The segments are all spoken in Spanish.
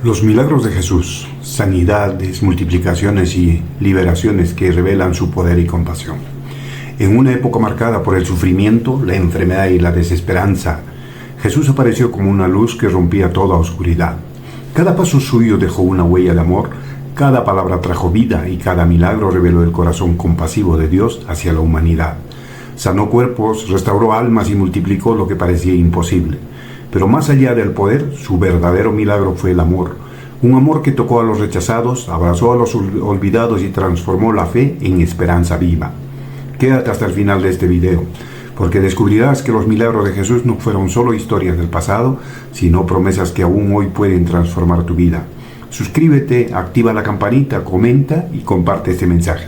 Los milagros de Jesús, sanidades, multiplicaciones y liberaciones que revelan su poder y compasión. En una época marcada por el sufrimiento, la enfermedad y la desesperanza, Jesús apareció como una luz que rompía toda oscuridad. Cada paso suyo dejó una huella de amor, cada palabra trajo vida y cada milagro reveló el corazón compasivo de Dios hacia la humanidad. Sanó cuerpos, restauró almas y multiplicó lo que parecía imposible. Pero más allá del poder, su verdadero milagro fue el amor. Un amor que tocó a los rechazados, abrazó a los olvidados y transformó la fe en esperanza viva. Quédate hasta el final de este video, porque descubrirás que los milagros de Jesús no fueron solo historias del pasado, sino promesas que aún hoy pueden transformar tu vida. Suscríbete, activa la campanita, comenta y comparte este mensaje,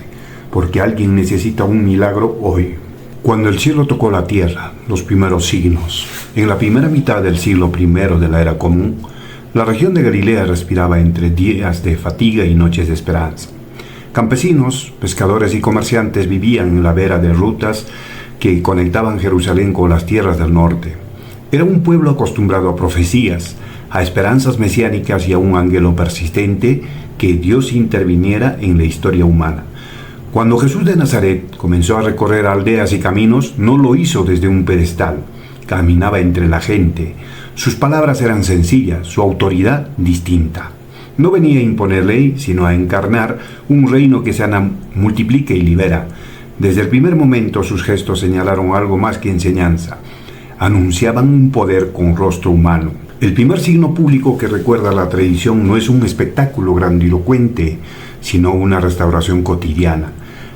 porque alguien necesita un milagro hoy. Cuando el cielo tocó la tierra, los primeros signos. En la primera mitad del siglo I de la era común, la región de Galilea respiraba entre días de fatiga y noches de esperanza. Campesinos, pescadores y comerciantes vivían en la vera de rutas que conectaban Jerusalén con las tierras del norte. Era un pueblo acostumbrado a profecías, a esperanzas mesiánicas y a un anhelo persistente que Dios interviniera en la historia humana. Cuando Jesús de Nazaret comenzó a recorrer aldeas y caminos, no lo hizo desde un pedestal, caminaba entre la gente. Sus palabras eran sencillas, su autoridad distinta. No venía a imponer ley, sino a encarnar un reino que sana, multiplica y libera. Desde el primer momento sus gestos señalaron algo más que enseñanza. Anunciaban un poder con rostro humano. El primer signo público que recuerda la tradición no es un espectáculo grandilocuente, sino una restauración cotidiana.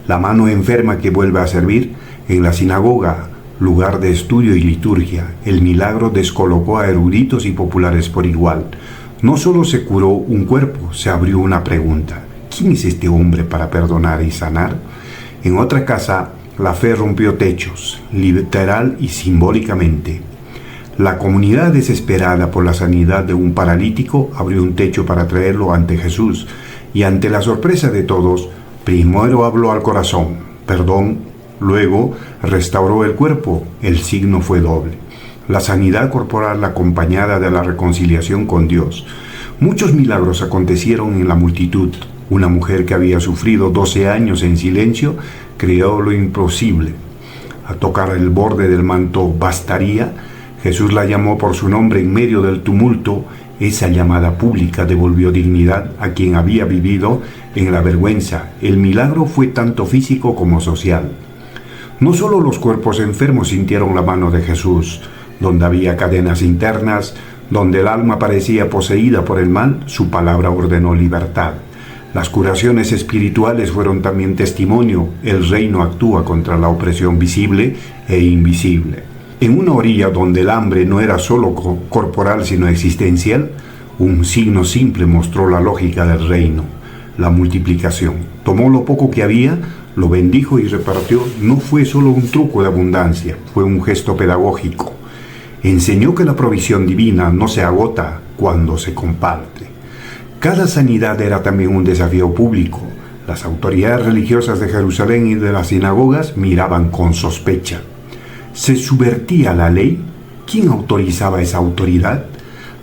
La mano enferma que vuelve a servir en la sinagoga, lugar de estudio y liturgia. El milagro descolocó a eruditos y populares por igual. No solo se curó un cuerpo, se abrió una pregunta. ¿Quién es este hombre para perdonar y sanar? En otra casa, la fe rompió techos, literal y simbólicamente. La comunidad, desesperada por la sanidad de un paralítico, abrió un techo para traerlo ante Jesús, y ante la sorpresa de todos, primero habló al corazón, perdón, luego restauró el cuerpo, el signo fue doble. La sanidad corporal acompañada de la reconciliación con Dios. Muchos milagros acontecieron en la multitud. Una mujer que había sufrido 12 años en silencio creó lo imposible. Al tocar el borde del manto bastaría, Jesús la llamó por su nombre en medio del tumulto. Esa llamada pública devolvió dignidad a quien había vivido en la vergüenza. El milagro fue tanto físico como social. No solo los cuerpos enfermos sintieron la mano de Jesús. Donde había cadenas internas, donde el alma parecía poseída por el mal, su palabra ordenó libertad. Las curaciones espirituales fueron también testimonio. El reino actúa contra la opresión visible e invisible. En una orilla donde el hambre no era solo corporal sino existencial, un signo simple mostró la lógica del reino, la multiplicación. Tomó lo poco que había, lo bendijo y repartió. No fue solo un truco de abundancia, fue un gesto pedagógico. Enseñó que la provisión divina no se agota cuando se comparte. Cada sanidad era también un desafío público. Las autoridades religiosas de Jerusalén y de las sinagogas miraban con sospecha. ¿Se subvertía la ley? ¿Quién autorizaba esa autoridad?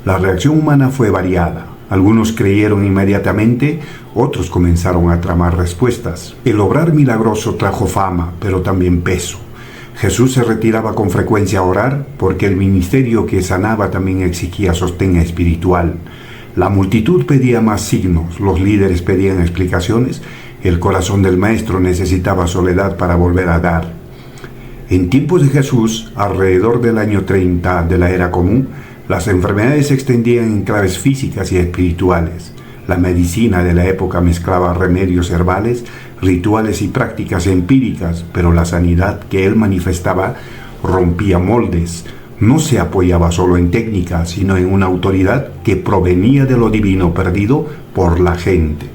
La reacción humana fue variada. Algunos creyeron inmediatamente, otros comenzaron a tramar respuestas. El obrar milagroso trajo fama, pero también peso. Jesús se retiraba con frecuencia a orar porque el ministerio que sanaba también exigía sostén espiritual. La multitud pedía más signos, los líderes pedían explicaciones, el corazón del maestro necesitaba soledad para volver a dar. En tiempos de Jesús, alrededor del año 30 de la era común, las enfermedades se extendían en claves físicas y espirituales. La medicina de la época mezclaba remedios herbales, rituales y prácticas empíricas, pero la sanidad que él manifestaba rompía moldes. No se apoyaba solo en técnica, sino en una autoridad que provenía de lo divino perdido por la gente.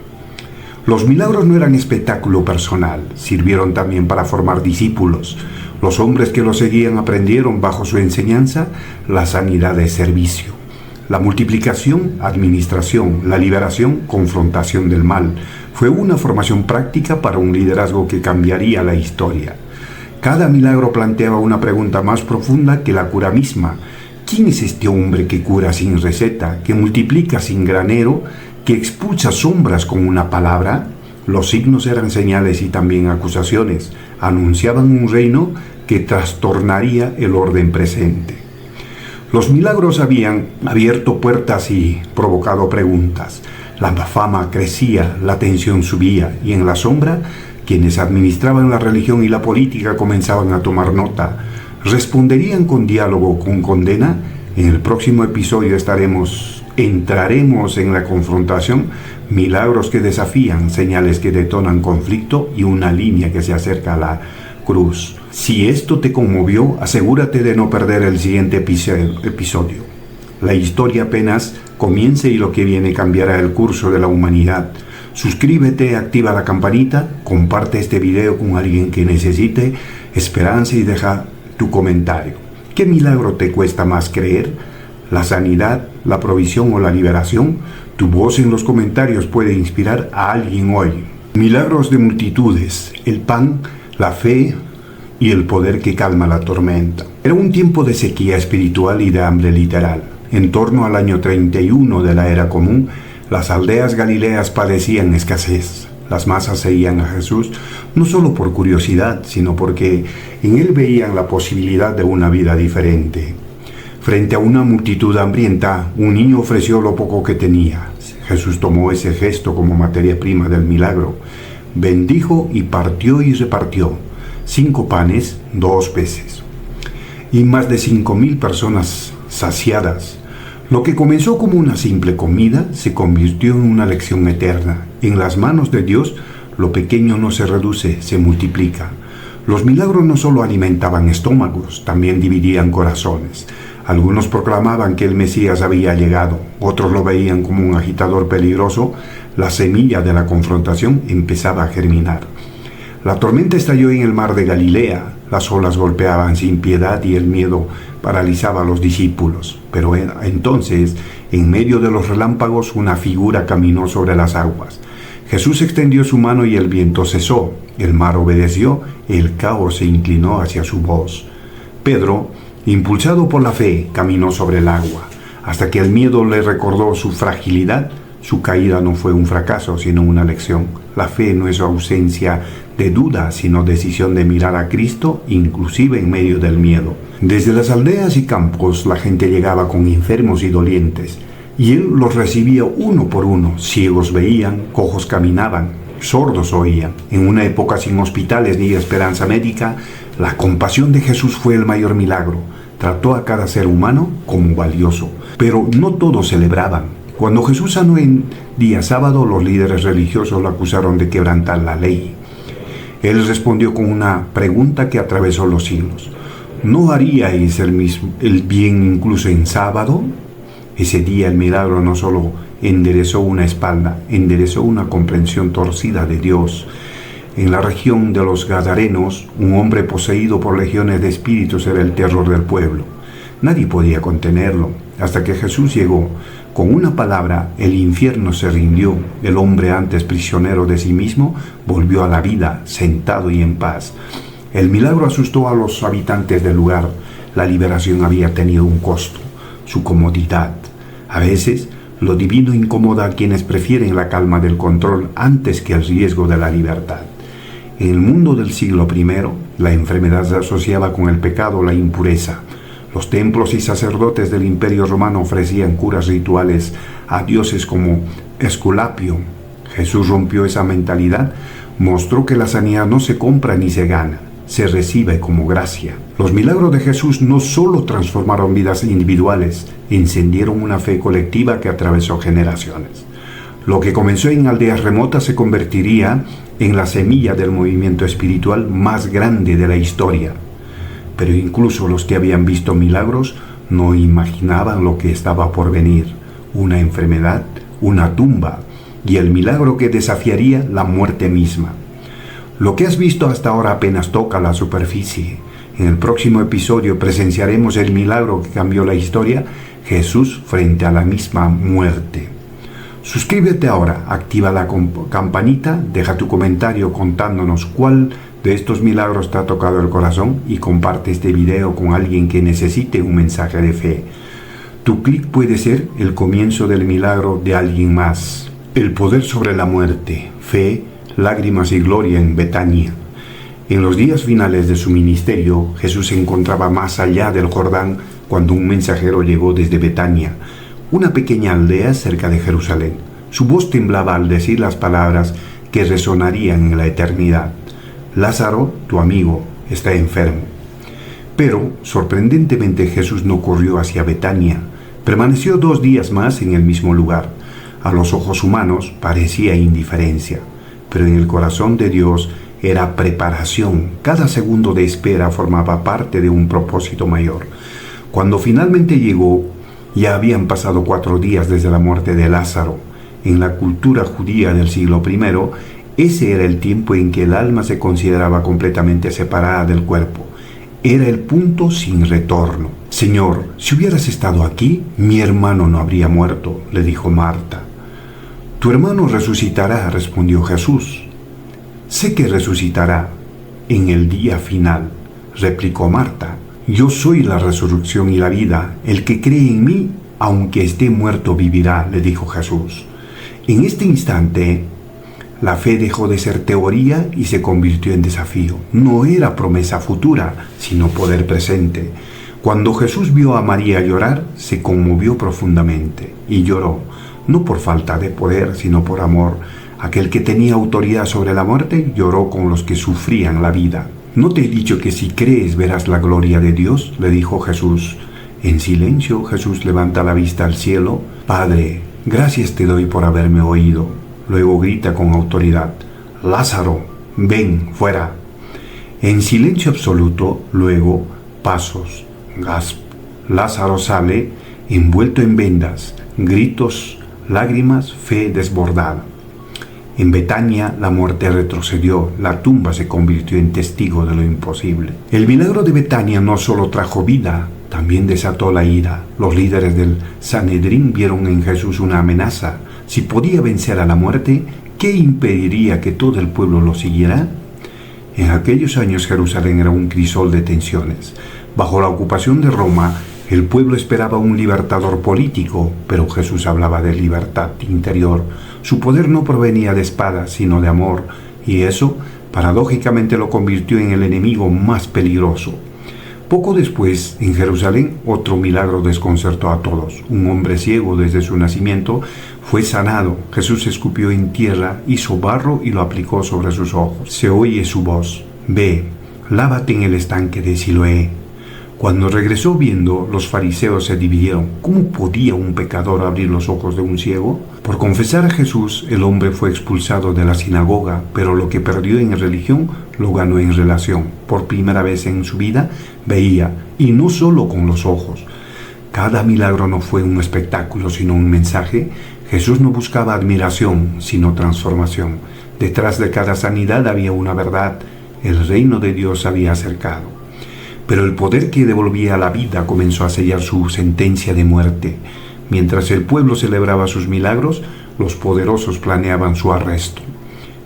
Los milagros no eran espectáculo personal, sirvieron también para formar discípulos. Los hombres que lo seguían aprendieron bajo su enseñanza la sanidad de servicio. La multiplicación, administración, la liberación, confrontación del mal. Fue una formación práctica para un liderazgo que cambiaría la historia. Cada milagro planteaba una pregunta más profunda que la cura misma. ¿Quién es este hombre que cura sin receta, que multiplica sin granero, que expulsa sombras con una palabra? Los signos eran señales y también acusaciones. Anunciaban un reino que trastornaría el orden presente. Los milagros habían abierto puertas y provocado preguntas. La fama crecía, la tensión subía y en la sombra quienes administraban la religión y la política comenzaban a tomar nota. ¿Responderían con diálogo, con condena? En el próximo episodio entraremos en la confrontación, milagros que desafían, señales que detonan conflicto y una línea que se acerca a la cruz. Si esto te conmovió, asegúrate de no perder el siguiente episodio. La historia apenas comienza y lo que viene cambiará el curso de la humanidad. Suscríbete, activa la campanita, comparte este video con alguien que necesite esperanza y deja tu comentario. ¿Qué milagro te cuesta más creer? ¿La sanidad, la provisión o la liberación? Tu voz en los comentarios puede inspirar a alguien hoy. Milagros de multitudes, el pan, la fe y el poder que calma la tormenta. Era un tiempo de sequía espiritual y de hambre literal. En torno al año 31 de la era común, las aldeas galileas padecían escasez. Las masas seguían a Jesús no solo por curiosidad, sino porque en él veían la posibilidad de una vida diferente. Frente a una multitud hambrienta, un niño ofreció lo poco que tenía. Jesús tomó ese gesto como materia prima del milagro. Bendijo y partió y repartió 5 panes, 2 peces. Y más de 5,000 personas saciadas. Lo que comenzó como una simple comida se convirtió en una lección eterna. En las manos de Dios, lo pequeño no se reduce, se multiplica. Los milagros no solo alimentaban estómagos, también dividían corazones. Algunos proclamaban que el Mesías había llegado, otros lo veían como un agitador peligroso. La semilla de la confrontación empezaba a germinar. La tormenta estalló en el mar de Galilea, las olas golpeaban sin piedad y el miedo paralizaba a los discípulos. Pero entonces, en medio de los relámpagos, una figura caminó sobre las aguas. Jesús extendió su mano y el viento cesó. El mar obedeció, el caos se inclinó hacia su voz. Pedro, impulsado por la fe, caminó sobre el agua. Hasta que el miedo le recordó su fragilidad, su caída no fue un fracaso, sino una lección. La fe no es ausencia de duda, sino decisión de mirar a Cristo, inclusive en medio del miedo. Desde las aldeas y campos la gente llegaba con enfermos y dolientes, y él los recibía uno por uno. Ciegos veían, cojos caminaban, sordos oían. En una época sin hospitales ni esperanza médica, la compasión de Jesús fue el mayor milagro. Trató a cada ser humano como valioso, pero no todos celebraban. Cuando Jesús sanó en día sábado, los líderes religiosos lo acusaron de quebrantar la ley. Él respondió con una pregunta que atravesó los siglos. ¿No haríais el bien incluso en sábado? Ese día el milagro no solo enderezó una espalda, enderezó una comprensión torcida de Dios. En la región de los Gadarenos, un hombre poseído por legiones de espíritus era el terror del pueblo. Nadie podía contenerlo, hasta que Jesús llegó. Con una palabra, el infierno se rindió. El hombre antes prisionero de sí mismo volvió a la vida, sentado y en paz. El milagro asustó a los habitantes del lugar. La liberación había tenido un costo, su comodidad. A veces, lo divino incomoda a quienes prefieren la calma del control antes que el riesgo de la libertad. En el mundo del siglo I, la enfermedad se asociaba con el pecado, la impureza. Los templos y sacerdotes del Imperio Romano ofrecían curas rituales a dioses como Esculapio. Jesús rompió esa mentalidad, mostró que la sanidad no se compra ni se gana, se recibe como gracia. Los milagros de Jesús no solo transformaron vidas individuales, encendieron una fe colectiva que atravesó generaciones. Lo que comenzó en aldeas remotas se convertiría en la semilla del movimiento espiritual más grande de la historia. Pero incluso los que habían visto milagros no imaginaban lo que estaba por venir: una enfermedad, una tumba y el milagro que desafiaría la muerte misma. Lo que has visto hasta ahora apenas toca la superficie. En el próximo episodio presenciaremos el milagro que cambió la historia, Jesús frente a la misma muerte. Suscríbete ahora, activa la campanita, deja tu comentario contándonos cuál de estos milagros te ha tocado el corazón y comparte este video con alguien que necesite un mensaje de fe. Tu clic puede ser el comienzo del milagro de alguien más. El poder sobre la muerte, fe, lágrimas y gloria en Betania. En los días finales de su ministerio, Jesús se encontraba más allá del Jordán cuando un mensajero llegó desde Betania, una pequeña aldea cerca de Jerusalén. Su voz temblaba al decir las palabras que resonarían en la eternidad. Lázaro, tu amigo, está enfermo. Pero, sorprendentemente, Jesús no corrió hacia Betania. Permaneció 2 días más en el mismo lugar. A los ojos humanos parecía indiferencia, pero en el corazón de Dios era preparación. Cada segundo de espera formaba parte de un propósito mayor. Cuando finalmente llegó, ya habían pasado 4 días desde la muerte de Lázaro. En la cultura judía del siglo I, ese era el tiempo en que el alma se consideraba completamente separada del cuerpo. Era el punto sin retorno. Señor, si hubieras estado aquí, mi hermano no habría muerto, le dijo Marta. Tu hermano resucitará, respondió Jesús. Sé que resucitará en el día final, replicó Marta. Yo soy la resurrección y la vida. El que cree en mí, aunque esté muerto, vivirá, le dijo Jesús. En este instante, la fe dejó de ser teoría y se convirtió en desafío. No era promesa futura, sino poder presente. Cuando Jesús vio a María llorar, se conmovió profundamente y lloró, no por falta de poder, sino por amor. Aquel que tenía autoridad sobre la muerte lloró con los que sufrían la vida. ¿No te he dicho que si crees verás la gloria de Dios?, le dijo Jesús. En silencio, Jesús levanta la vista al cielo. Padre, gracias te doy por haberme oído. Luego grita con autoridad, Lázaro, ven fuera. En silencio absoluto, luego, pasos, gasp. Lázaro sale, envuelto en vendas, gritos, lágrimas, fe desbordada. En Betania la muerte retrocedió, la tumba se convirtió en testigo de lo imposible. El milagro de Betania no solo trajo vida, también desató la ira. Los líderes del Sanedrín vieron en Jesús una amenaza. Si podía vencer a la muerte, ¿qué impediría que todo el pueblo lo siguiera? En aquellos años Jerusalén era un crisol de tensiones. Bajo la ocupación de Roma, el pueblo esperaba un libertador político, pero Jesús hablaba de libertad interior. Su poder no provenía de espadas, sino de amor, y eso, paradójicamente, lo convirtió en el enemigo más peligroso. Poco después, en Jerusalén, otro milagro desconcertó a todos. Un hombre ciego desde su nacimiento fue sanado. Jesús escupió en tierra, hizo barro y lo aplicó sobre sus ojos. Se oye su voz: ve, lávate en el estanque de Siloé. Cuando regresó viendo, los fariseos se dividieron. ¿Cómo podía un pecador abrir los ojos de un ciego? Por confesar a Jesús, el hombre fue expulsado de la sinagoga, pero lo que perdió en religión lo ganó en relación. Por primera vez en su vida veía, y no solo con los ojos. Cada milagro no fue un espectáculo, sino un mensaje. Jesús no buscaba admiración, sino transformación. Detrás de cada sanidad había una verdad. El reino de Dios se había acercado. Pero el poder que devolvía la vida comenzó a sellar su sentencia de muerte. Mientras el pueblo celebraba sus milagros, los poderosos planeaban su arresto.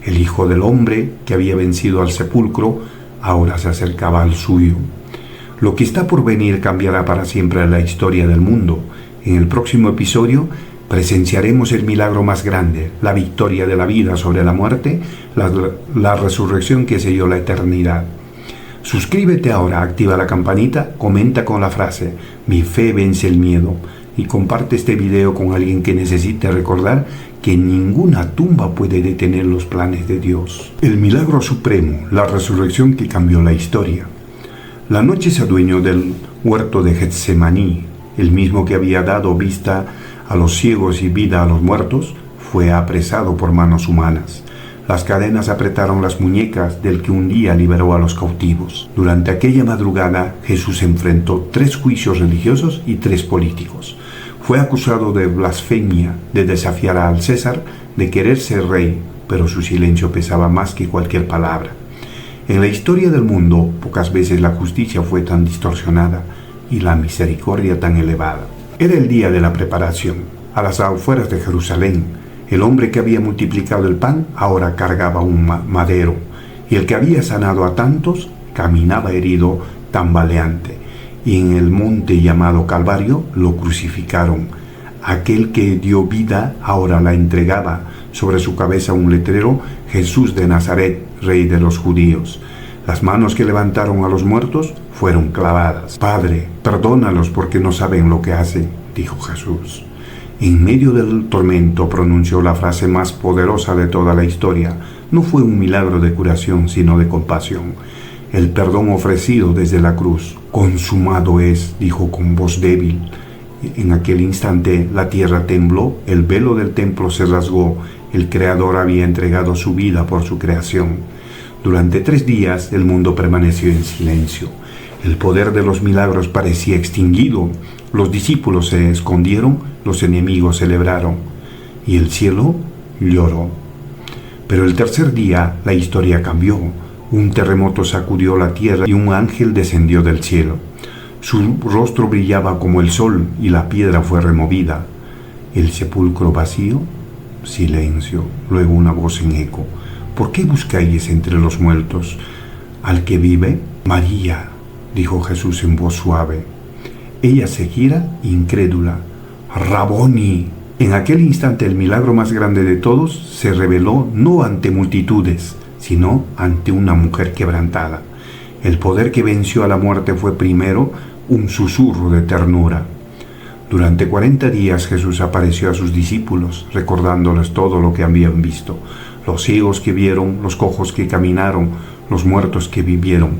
El Hijo del Hombre, que había vencido al sepulcro, ahora se acercaba al suyo. Lo que está por venir cambiará para siempre la historia del mundo. En el próximo episodio presenciaremos el milagro más grande, la victoria de la vida sobre la muerte, la resurrección que selló la eternidad. Suscríbete ahora, activa la campanita, comenta con la frase "Mi fe vence el miedo" y comparte este video con alguien que necesite recordar que ninguna tumba puede detener los planes de Dios. El milagro supremo, la resurrección que cambió la historia. La noche se adueñó del huerto de Getsemaní. El mismo que había dado vista a los ciegos y vida a los muertos, fue apresado por manos humanas. Las cadenas apretaron las muñecas del que un día liberó a los cautivos. Durante aquella madrugada, Jesús enfrentó 3 juicios religiosos y 3 políticos. Fue acusado de blasfemia, de desafiar al César, de querer ser rey, pero su silencio pesaba más que cualquier palabra. En la historia del mundo, pocas veces la justicia fue tan distorsionada y la misericordia tan elevada. Era el día de la preparación. A las afueras de Jerusalén, el hombre que había multiplicado el pan ahora cargaba un madero, y el que había sanado a tantos caminaba herido, tambaleante. y en el monte llamado Calvario lo crucificaron. Aquel que dio vida ahora la entregaba. Sobre su cabeza un letrero: Jesús de Nazaret, Rey de los Judíos. Las manos que levantaron a los muertos fueron clavadas. Padre, perdónalos porque no saben lo que hacen, dijo Jesús. En medio del tormento pronunció la frase más poderosa de toda la historia. No fue un milagro de curación, sino de compasión. El perdón ofrecido desde la cruz. Consumado es, dijo con voz débil. En aquel instante la tierra tembló, el velo del templo se rasgó. El Creador había entregado su vida por su creación. Durante 3 días el mundo permaneció en silencio. El poder de los milagros parecía extinguido. Los discípulos se escondieron, los enemigos celebraron y el cielo lloró. Pero el tercer día la historia cambió. Un terremoto sacudió la tierra y un ángel descendió del cielo. Su rostro brillaba como el sol y la piedra fue removida. El sepulcro vacío, silencio. Luego una voz en eco: ¿por qué buscáis entre los muertos al que vive? María, dijo Jesús en voz suave. Ella se gira incrédula. Raboni. En aquel instante el milagro más grande de todos se reveló no ante multitudes, sino ante una mujer quebrantada. El poder que venció a la muerte fue primero un susurro de ternura. Durante 40 días Jesús apareció a sus discípulos, recordándoles todo lo que habían visto: los ciegos que vieron, los cojos que caminaron, los muertos que vivieron.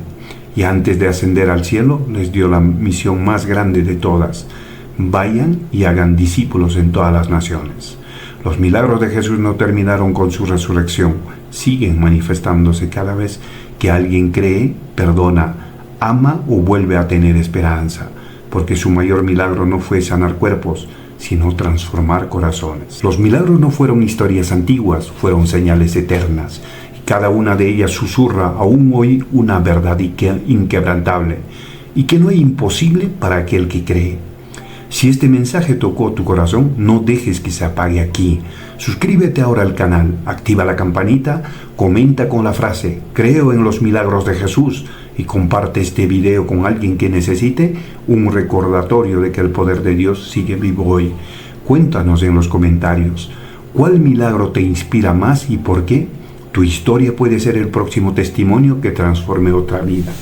Y antes de ascender al cielo, les dio la misión más grande de todas: vayan y hagan discípulos en todas las naciones. Los milagros de Jesús no terminaron con su resurrección, siguen manifestándose cada vez que alguien cree, perdona, ama o vuelve a tener esperanza, porque su mayor milagro no fue sanar cuerpos, sino transformar corazones. Los milagros no fueron historias antiguas, fueron señales eternas. Cada una de ellas susurra aún hoy una verdad inquebrantable, y que no es imposible para aquel que cree. Si este mensaje tocó tu corazón, no dejes que se apague aquí. Suscríbete ahora al canal, activa la campanita, comenta con la frase "Creo en los milagros de Jesús" y comparte este video con alguien que necesite un recordatorio de que el poder de Dios sigue vivo hoy. Cuéntanos en los comentarios, ¿cuál milagro te inspira más y por qué? Tu historia puede ser el próximo testimonio que transforme otra vida.